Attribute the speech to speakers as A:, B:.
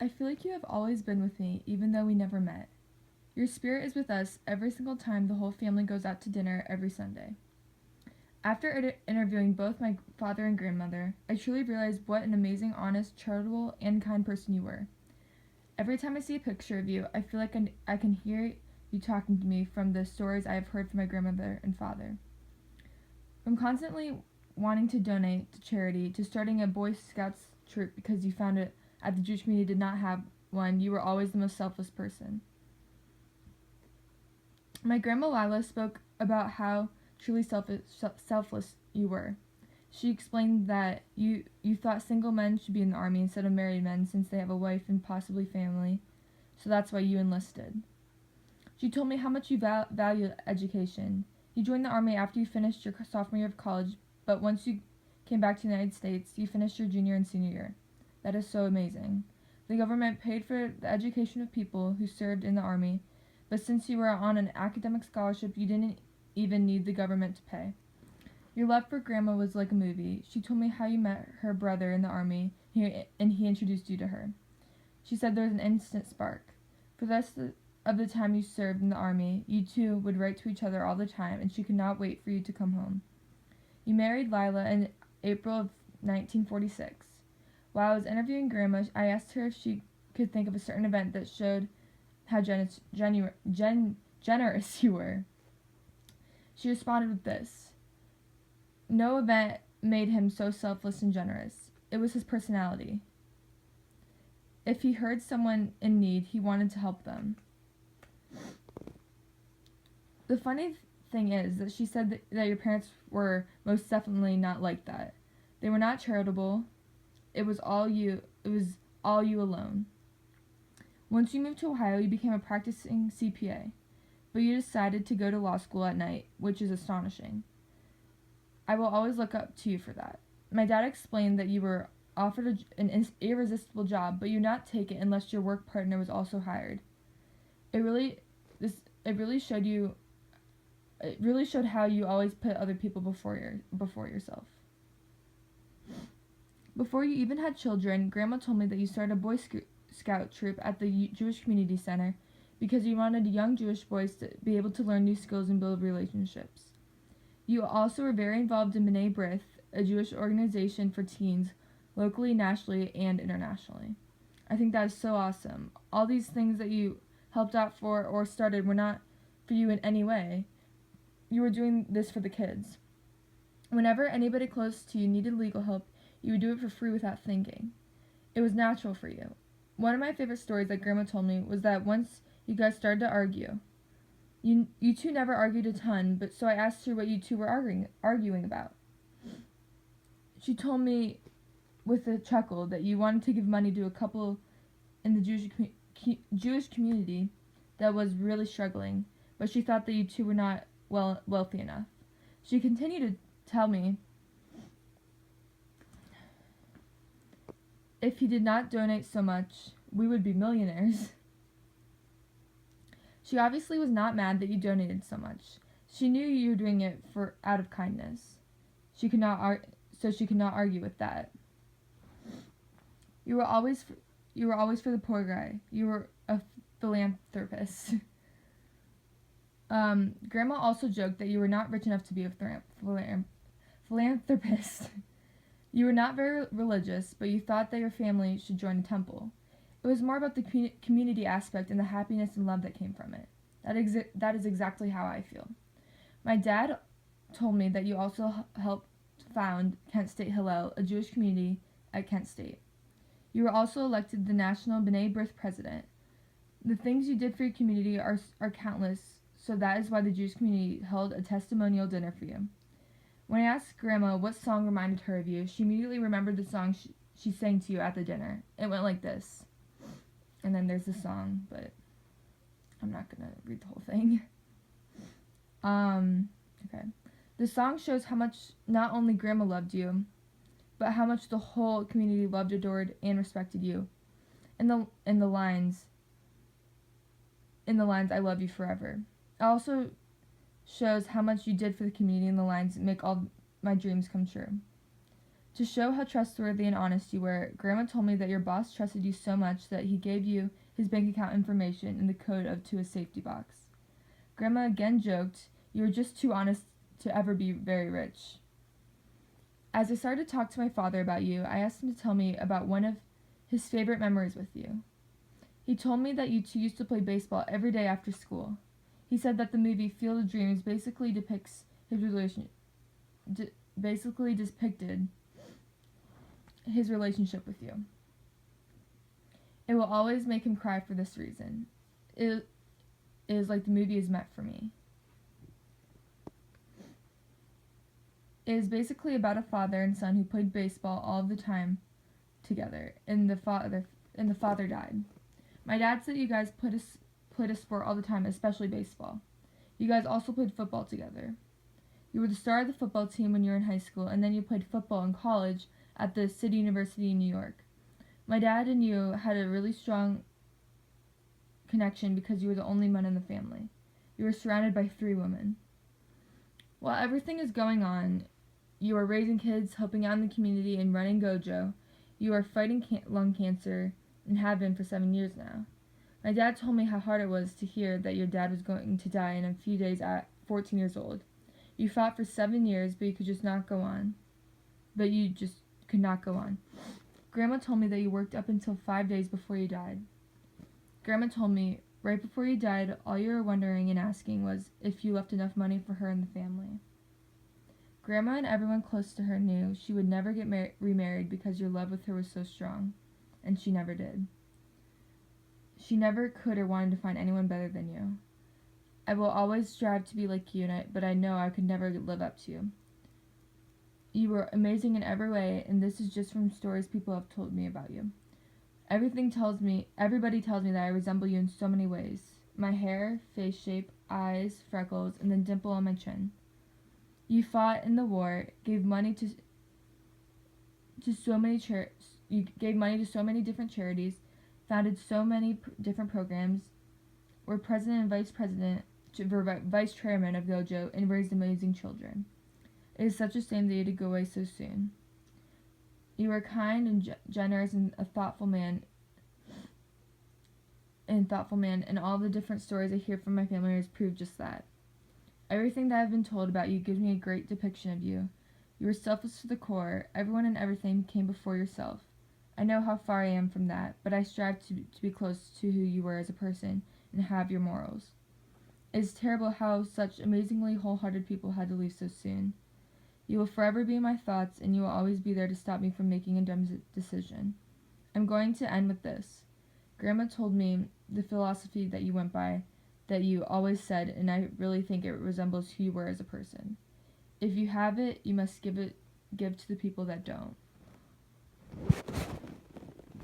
A: I feel like you have always been with me, even though we never met. Your spirit is with us every single time the whole family goes out to dinner every Sunday. After interviewing both my father and grandmother, I truly realized what an amazing, honest, charitable, and kind person you were. Every time I see a picture of you, I feel like I can hear you talking to me from the stories I have heard from my grandmother and father. From constantly wanting to donate to charity to starting a Boy Scouts troop because you found it at the Jewish community did not have one, you were always the most selfless person. My grandma Lila spoke about how truly selfless you were. She explained that you thought single men should be in the army instead of married men since they have a wife and possibly family, so that's why you enlisted. She told me how much you value education. You joined the army after you finished your sophomore year of college, but once you came back to the United States, you finished your junior and senior year. That is so amazing. The government paid for the education of people who served in the army, but since you were on an academic scholarship, you didn't even need the government to pay. Your love for Grandma was like a movie. She told me how you met her brother in the army, and he introduced you to her. She said there was an instant spark. For the rest of the time you served in the army, you two would write to each other all the time, and she could not wait for you to come home. You married Lila in April of 1946. While I was interviewing Grandma, I asked her if she could think of a certain event that showed how generous you were. She responded with this: no event made him so selfless and generous. It was his personality. If he heard someone in need, he wanted to help them. The funny thing is that she said that your parents were most definitely not like that. They were not charitable. It was all you alone. Once you moved to Ohio, you became a practicing CPA, but you decided to go to law school at night, which is astonishing. I will always look up to you for that. My dad explained that you were offered an irresistible job, but you not take it unless your work partner was also hired. It really showed how you always put other people before yourself. Before you even had children, Grandma told me that you started a Boy Scout troop at the Jewish Community Center because you wanted young Jewish boys to be able to learn new skills and build relationships. You also were very involved in B'nai B'rith, a Jewish organization for teens, locally, nationally, and internationally. I think that is so awesome. All these things that you helped out for or started were not for you in any way. You were doing this for the kids. Whenever anybody close to you needed legal help, you would do it for free without thinking. It was natural for you. One of my favorite stories that Grandma told me was that once you guys started to argue. You two never argued a ton, but so I asked her what you two were arguing about. She told me with a chuckle that you wanted to give money to a couple in the Jewish community that was really struggling, but she thought that you two were not wealthy enough. She continued to tell me if he did not donate so much, we would be millionaires. She obviously was not mad that you donated so much. She knew you were doing it out of kindness. She could not argue with that. You were always for the poor guy. You were a philanthropist. Grandma also joked that you were not rich enough to be a philanthropist. You were not very religious, but you thought that your family should join a temple. It was more about the community aspect and the happiness and love that came from it. That is exactly how I feel. My dad told me that you also helped found Kent State Hillel, a Jewish community at Kent State. You were also elected the National B'nai B'rith President. The things you did for your community are countless, so that is why the Jewish community held a testimonial dinner for you. When I asked Grandma what song reminded her of you, she immediately remembered the song she sang to you at the dinner. It went like this. And then there's the song, but I'm not going to read the whole thing. Okay. The song shows how much not only Grandma loved you, but how much the whole community loved, adored, and respected you. In the lines, I love you forever. It also shows how much you did for the community, and the lines make all my dreams come true. To show how trustworthy and honest you were, Grandma told me that your boss trusted you so much that he gave you his bank account information and the code to a safety box. Grandma again joked, "You were just too honest to ever be very rich." As I started to talk to my father about you, I asked him to tell me about one of his favorite memories with you. He told me that you two used to play baseball every day after school. He said that the movie Field of Dreams basically depicted his relationship with you. It will always make him cry for this reason. It is like the movie is meant for me. It is basically about a father and son who played baseball all the time together, and the father died. My dad said you guys played a sport all the time, especially baseball. You guys also played football together. You were the star of the football team when you were in high school, and then you played football in college at the City University in New York. My dad and you had a really strong connection because you were the only man in the family. You were surrounded by 3 women. While everything is going on, you are raising kids, helping out in the community, and running Gojo. You are fighting lung cancer and have been for 7 years now. My dad told me how hard it was to hear that your dad was going to die in a few days at 14 years old. You fought for 7 years, but you could just not go on. Grandma told me that you worked up until 5 days before you died. Grandma told me, right before you died, all you were wondering and asking was if you left enough money for her and the family. Grandma and everyone close to her knew she would never get remarried because your love with her was so strong, and she never did. She never could or wanted to find anyone better than you. I will always strive to be like you, but I know I could never live up to you. You were amazing in every way, and this is just from stories people have told me about you. Everybody tells me that I resemble you in so many ways. My hair, face shape, eyes, freckles, and the dimple on my chin. You fought in the war, gave money to so many different charities, founded so many different programs, were president and vice chairman of Gojo, and raised amazing children. It is such a shame that you had to go away so soon. You are kind and generous and a thoughtful man, and all the different stories I hear from my family members prove just that. Everything that I've been told about you gives me a great depiction of you. You were selfless to the core. Everyone and everything came before yourself. I know how far I am from that, but I strive to be close to who you were as a person and have your morals. It is terrible how such amazingly wholehearted people had to leave so soon. You will forever be in my thoughts, and you will always be there to stop me from making a dumb decision. I'm going to end with this. Grandma told me the philosophy that you went by, that you always said, and I really think it resembles who you were as a person. If you have it, you must give to the people that don't.